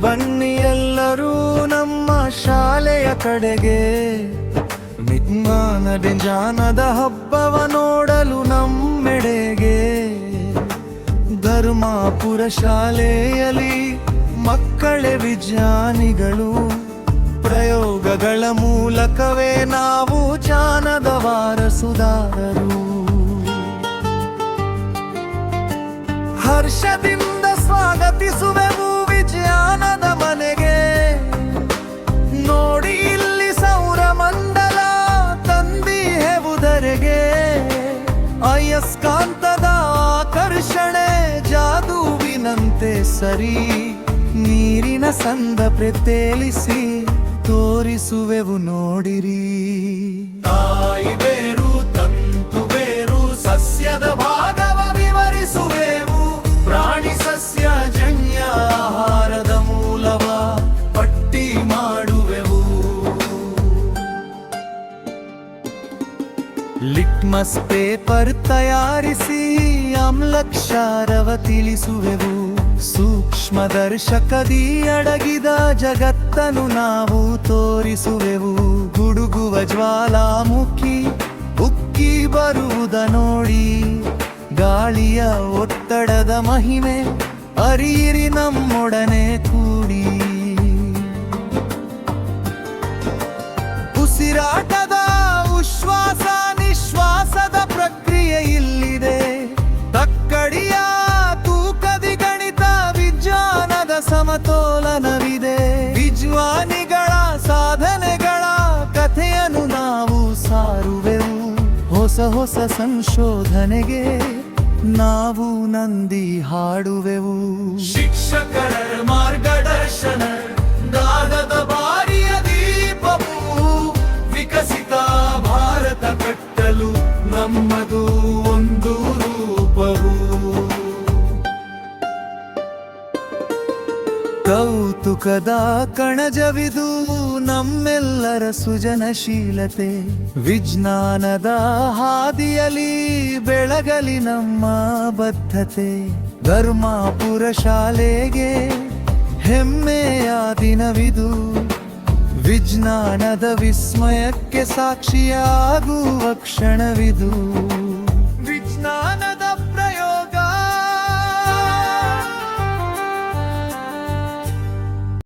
ಬನ್ನಿ ಎಲ್ಲರೂ ನಮ್ಮ ಶಾಲೆಯ ಕಡೆಗೆ, ವಿಜ್ಞಾನದ ಜಾನದ ಹಬ್ಬವ ನೋಡಲು ನಮ್ಮೆಡೆಗೆ. ಧರ್ಮಾಪುರ ಶಾಲೆಯಲ್ಲಿ ಮಕ್ಕಳೇ ವಿಜ್ಞಾನಿಗಳು, ಪ್ರಯೋಗಗಳ ಮೂಲಕವೇ ನಾವು ಜಾನದ ವಾರಸುದಾರರು. ಹರ್ಷದಿಂದ ಸ್ವಾಗತಿಸುವೆವು ವಿಜ್ಞಾನದ ಮನೆಗೆ. ನೋಡಿ ಇಲ್ಲಿ ಸೌರಮಂಡಲ ತಂದಿಹೆವುದರೆಗೆ, ಅಯಸ್ಕಾಂತದ ಆಕರ್ಷಣೆ ಜಾದುವಿನಂತೆ ಸರಿ, ನೀರಿನ ಸಂದ ಪ್ರತೇಲಿಸಿ ತೋರಿಸುವೆವು ನೋಡಿರಿ. ತಾಯಿ ಬೇರು ತಂತು ಬೇರು ಸಸ್ಯದ ಭಾಗವ ವಿವರಿಸುವೆವು, ಪ್ರಾಣಿ ಸಸ್ಯ ಜನ್ಯ ಆಹಾರದ ಮೂಲವ ಪಟ್ಟಿ ಮಾಡುವೆವು. ಲಿಟ್ಮಸ್ ಪೇಪರ್ ತಯಾರಿಸಿ ಆಮ್ಲಕ್ಷಾರವ ತಿಳಿಸುವೆವು, ಸೂಕ್ಷ್ಮದರ್ಶಕದಿ ಅಡಗಿದ ಜಗತ್ತನ್ನು ನಾವು ತೋರಿಸುವೆವು. ಗುಡುಗುವ ಜ್ವಾಲಾಮುಖಿ ಉಕ್ಕಿ ಬರುವುದ ನೋಡಿ, ಗಾಳಿಯ ಒತ್ತಡದ ಮಹಿಮೆ ಅರಿಯಿರಿ ನಮ್ಮೊಡನೆ ಕೂಡಿ. ಉಸಿರಾಟದ ಉಶ್ವಾಸ ನಿಶ್ವಾಸದ ಪ್ರಕ್ರಿಯೆ ಇಲ್ಲಿದೆ, ತಕ್ಕಡಿಯ ತೂಕದಿ ಗಣಿತ ವಿಜ್ಞಾನದ ಸಮತೋಲನವಿದೆ. ವಿಜ್ಞಾನಿಗಳ ಸಾಧನೆಗಳ ಕಥೆಯನ್ನು ನಾವು ಸಾರುವೆವು, ಹೊಸ ಹೊಸ ಸಂಶೋಧನೆಗೆ ನಾವು ನಂದಿ ಹಾಡುವೆವು. ಶಿಕ್ಷಕರ ಮಾರ್ಗದರ್ಶನ ದಾದದ ಬಾರಿಯ ದೀಪವು, ವಿಕಸಿತ ಭಾರತ ಕಟ್ಟಲು ನಮ್ಮದು ಒಂದು ರೂಪವು. ಕೌತುಕದ ಕಣಜವಿದು ನಮ್ಮೆಲ್ಲರ ಸೃಜನಶೀಲತೆ, ವಿಜ್ಞಾನದ ಹಾದಿಯಲಿ ಬೆಳಗಲಿ ನಮ್ಮ ಬದ್ಧತೆ. ಧರ್ಮಾಪುರ ಶಾಲೆಗೆ ಹೆಮ್ಮೆಯ ದಿನವಿದು, ವಿಜ್ಞಾನದ ವಿಸ್ಮಯಕ್ಕೆ ಸಾಕ್ಷಿಯಾಗುವ ಕ್ಷಣವಿದು.